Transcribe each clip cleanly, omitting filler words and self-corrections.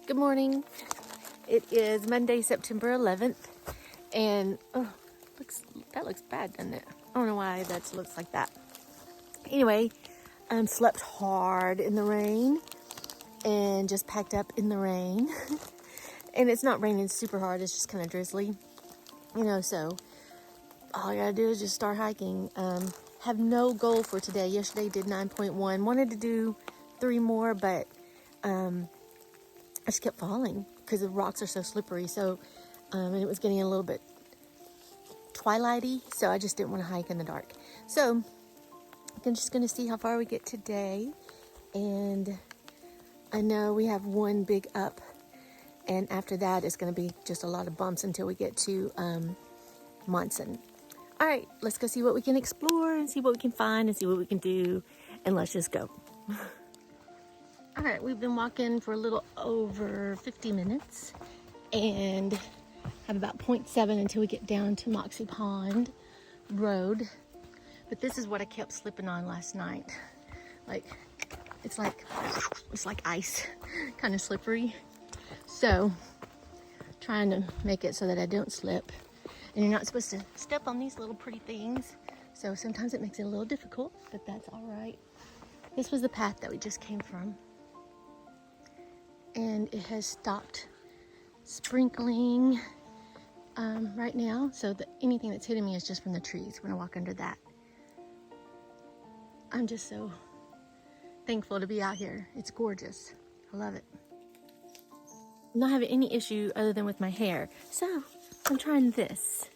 Good morning. It is Monday, September 11th, and that looks bad, doesn't it? I don't know why that looks like that. Anyway, slept hard in the rain and just packed up in the rain. And it's not raining super hard, it's just kind of drizzly, so all I gotta do is just start hiking. Have no goal for today. Yesterday did 9.1, wanted to do 3 more, but I just kept falling because the rocks are so slippery. So, and it was getting a little bit twilighty, so I just didn't want to hike in the dark. So I'm just going to see how far we get today. And I know we have one big up, and after that it's going to be just a lot of bumps until we get to Monson. All right, let's go see what we can explore and see what we can find and see what we can do, and let's just go. All right, we've been walking for a little over 50 minutes and have about 0.7 until we get down to Moxie Pond Road. But this is what I kept slipping on last night. It's like ice, kind of slippery. So trying to make it so that I don't slip. And you're not supposed to step on these little pretty things. So sometimes it makes it a little difficult, but that's all right. This was the path that we just came from. And it has stopped sprinkling right now, so that anything that's hitting me is just from the trees when I walk under that. I'm just so thankful to be out here. It's gorgeous. I love it. I'm not having any issue other than with my hair, so I'm trying this.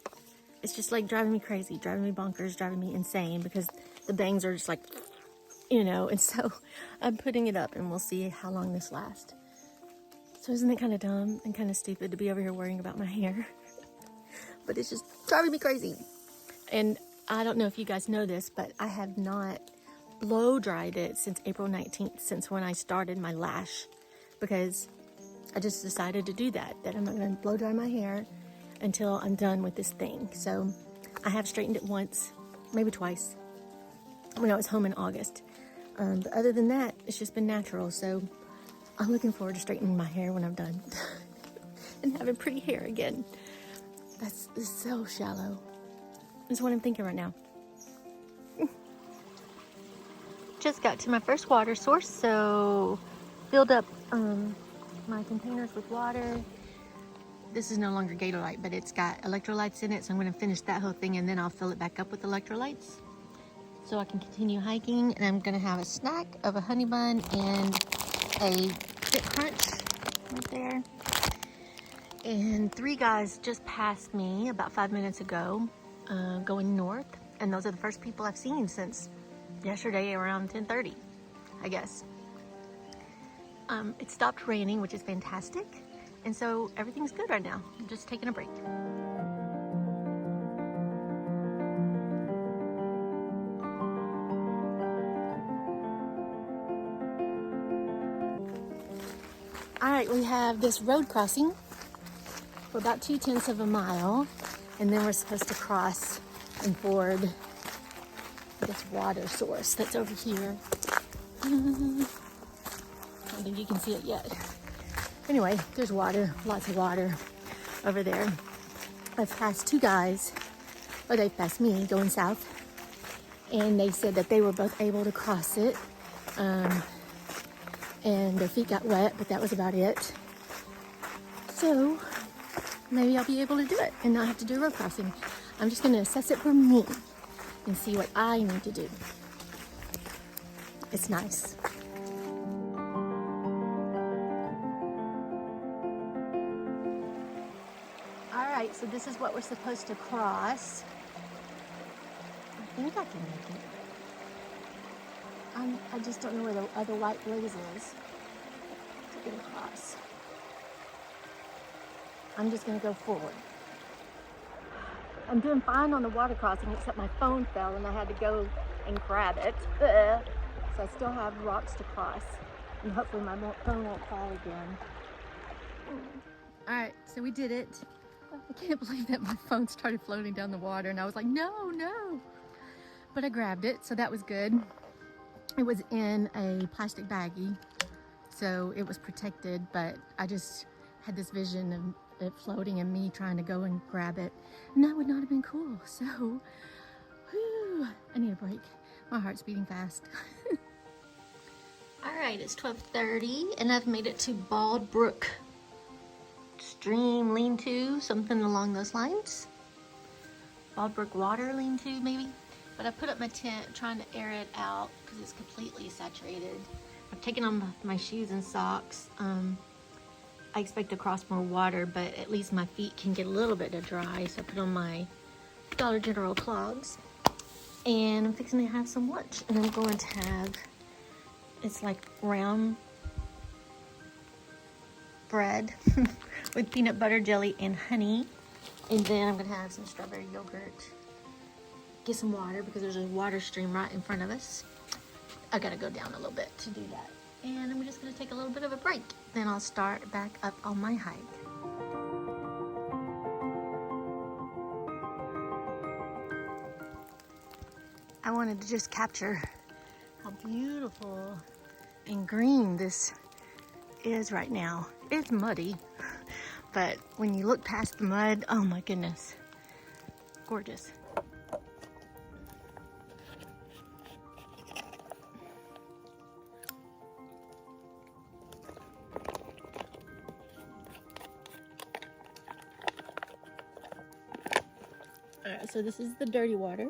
It's just like driving me crazy, driving me bonkers, driving me insane because the bangs are just like, and so I'm putting it up and we'll see how long this lasts. So isn't it kind of dumb and kind of stupid to be over here worrying about my hair? But it's just driving me crazy. And I don't know if you guys know this, but I have not blow dried it since April 19th, since when I started my LASH, because I just decided to do that I'm not going to blow dry my hair until I'm done with this thing. So I have straightened it once, maybe twice, when I was home in August. But other than that, it's just been natural. So I'm looking forward to straightening my hair when I'm done and having pretty hair again. That's so shallow. That's what I'm thinking right now. Just got to my first water source, so filled up my containers with water. This is no longer Gatorite, but it's got electrolytes in it, so I'm going to finish that whole thing and then I'll fill it back up with electrolytes so I can continue hiking. And I'm going to have a snack of a honey bun and a Fit Crunch right there. And 3 guys just passed me about 5 minutes ago, going north, and those are the first people I've seen since yesterday around 10:30, I guess. It stopped raining, which is fantastic, and so everything's good right now. I'm just taking a break. All right, we have this road crossing for about 2/10 of a mile, and then we're supposed to cross and ford this water source that's over here. I don't think you can see it yet. Anyway, there's water, lots of water over there. I've passed 2 guys, or they passed me going south, and they said that they were both able to cross it. And their feet got wet, but that was about it. So maybe I'll be able to do it and not have to do a road crossing. I'm just going to assess it for me and see what I need to do. It's nice. All right, so this is what we're supposed to cross. I think I can make it. I just don't know where the other white blaze is to get across. I'm just going to go forward. I'm doing fine on the water crossing, except my phone fell and I had to go and grab it. So I still have rocks to cross, and hopefully my phone won't fall again. All right, so we did it. I can't believe that my phone started floating down the water, and I was like, no. But I grabbed it, so that was good. It was in a plastic baggie, so it was protected, but I just had this vision of it floating and me trying to go and grab it, and that would not have been cool. So, whew, I need a break. My heart's beating fast. All right, it's 12:30 and I've made it to Bald Brook Stream Lean-to, something along those lines. Bald Brook Water Lean-to, maybe. But I put up my tent trying to air it out because it's completely saturated. I've taken on my shoes and socks. I expect to cross more water, but at least my feet can get a little bit of dry. So I put on my Dollar General clogs. And I'm fixing to have some lunch. And I'm going to have, it's like round bread with peanut butter, jelly, and honey. And then I'm going to have some strawberry yogurt. Get some water because there's a water stream right in front of us. I gotta go down a little bit to do that. And I'm just gonna take a little bit of a break. Then I'll start back up on my hike. I wanted to just capture how beautiful and green this is right now. It's muddy, but when you look past the mud, oh my goodness, gorgeous. Alright, so this is the dirty water.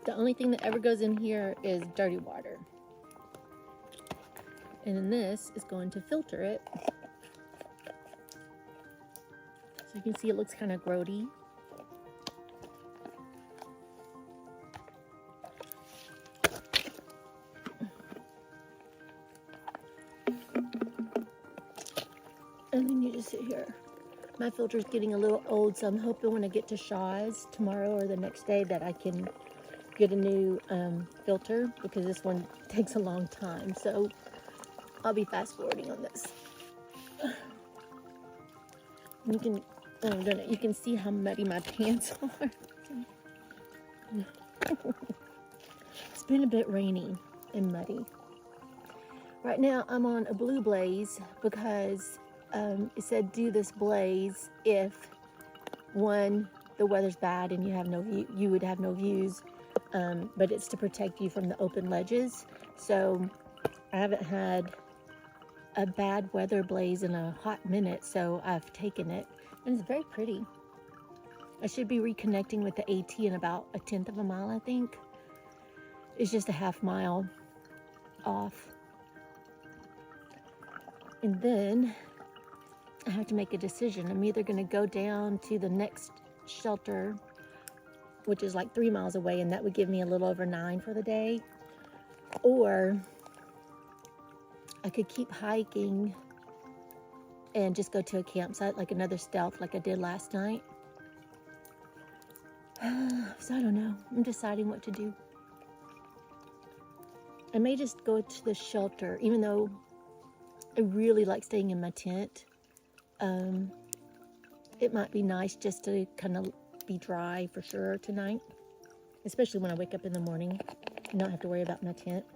The only thing that ever goes in here is dirty water. And then this is going to filter it. So you can see it looks kind of grody. And then you just sit here. My filter's getting a little old, so I'm hoping when I get to Shaw's tomorrow or the next day that I can get a new filter, because this one takes a long time. So I'll be fast forwarding on this. You can see how muddy my pants are. It's been a bit rainy and muddy. Right now I'm on a blue blaze because it said do this blaze if, one, the weather's bad and you would have no views, but it's to protect you from the open ledges. So I haven't had a bad weather blaze in a hot minute, so I've taken it, and it's very pretty. I should be reconnecting with the AT in about 1/10 of a mile, I think. It's just a half mile off. And then I have to make a decision. I'm either going to go down to the next shelter, which is like 3 miles away, and that would give me a little over 9 for the day, or I could keep hiking and just go to a campsite, like another stealth like I did last night. So I don't know. I'm deciding what to do. I may just go to the shelter, even though I really like staying in my tent. It might be nice just to kind of be dry for sure tonight, especially when I wake up in the morning and not have to worry about my tent.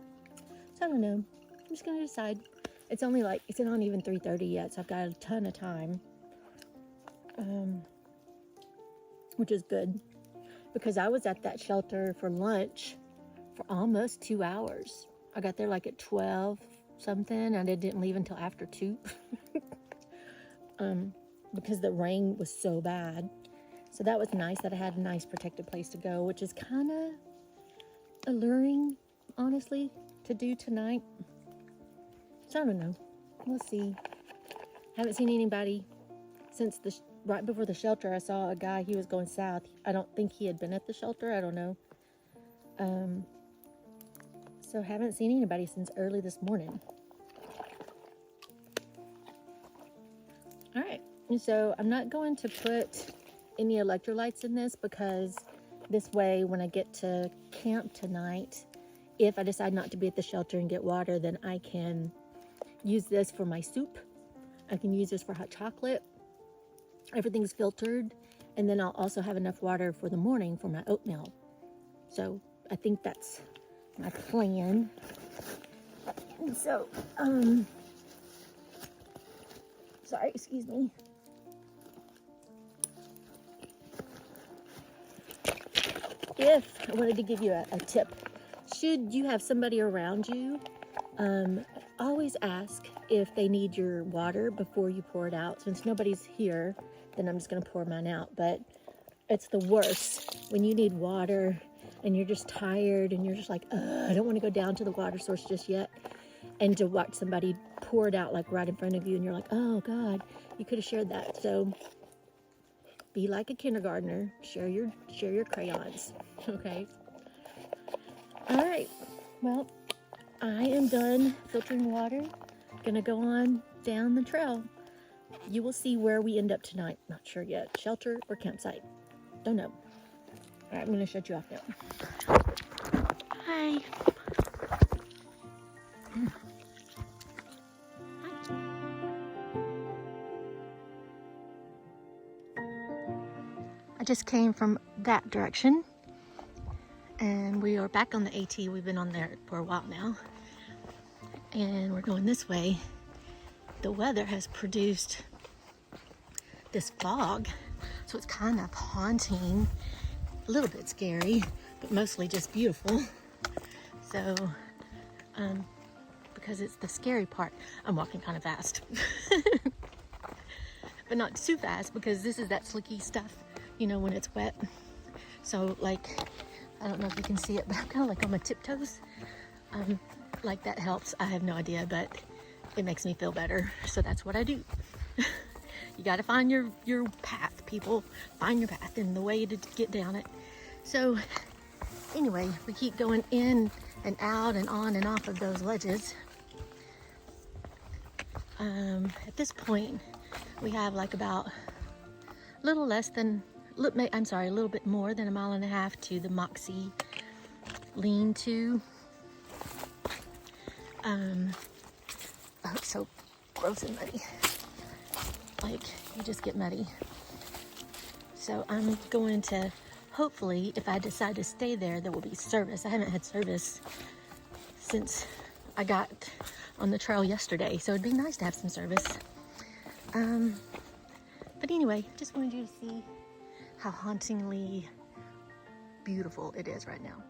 So I don't know. I'm just gonna decide. It's only like, it's not even 3:30 yet, so I've got a ton of time, which is good, because I was at that shelter for lunch for almost 2 hours. I got there like at 12 something, and I didn't leave until after 2 because the rain was so bad. So that was nice that I had a nice protected place to go, which is kind of alluring, honestly, to do tonight. So I don't know. We'll see. Haven't seen anybody since right before the shelter. I saw a guy, he was going south. I don't think he had been at the shelter. I don't know. So haven't seen anybody since early this morning. All right. So I'm not going to put any electrolytes in this, because this way when I get to camp tonight, if I decide not to be at the shelter and get water, then I can use this for my soup. I can use this for hot chocolate. everything's filtered, and then I'll also have enough water for the morning for my oatmeal. So I think that's my plan. And so, sorry, excuse me. I wanted to give you a tip. Should you have somebody around you, always ask if they need your water before you pour it out. Since nobody's here, then I'm just gonna pour mine out. But it's the worst when you need water and you're just tired and you're just like, I don't want to go down to the water source just yet. And to watch somebody pour it out like right in front of you, and you're like, oh God, you could have shared that. So be like a kindergartner, share your crayons, okay? All right, well, I am done filtering water. Gonna go on down the trail. You will see where we end up tonight. Not sure yet. Shelter or campsite. Don't know. All right, I'm gonna shut you off now. Hi. I just came from that direction, and we are back on the AT. We've been on there for a while now, and we're going this way. The weather has produced this fog, so it's kind of haunting, a little bit scary, but mostly just beautiful. So, because it's the scary part, I'm walking kind of fast, but not too fast, because this is that slicky stuff, you know, when it's wet. So like, I don't know if you can see it, but I'm kind of like on my tiptoes. Like that helps. I have no idea, but it makes me feel better. So that's what I do. You got to find your path, people. Find your path and the way to get down it. So anyway, we keep going in and out and on and off of those ledges. At this point, we have like about a little bit more than 1.5 miles to the Moxie Lean-to. Oh, it's so gross and muddy. Like, you just get muddy. So I'm going to, hopefully, if I decide to stay there, there will be service. I haven't had service since I got on the trail yesterday, so it'd be nice to have some service. But anyway, just wanted you to see how hauntingly beautiful it is right now.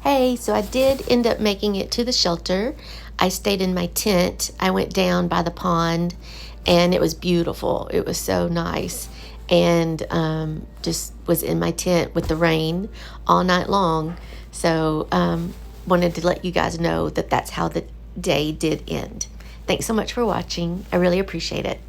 Hey, so I did end up making it to the shelter. I stayed in my tent. I went down by the pond, and it was beautiful. It was so nice. And just was in my tent with the rain all night long. So wanted to let you guys know that that's how the day did end. Thanks so much for watching. I really appreciate it.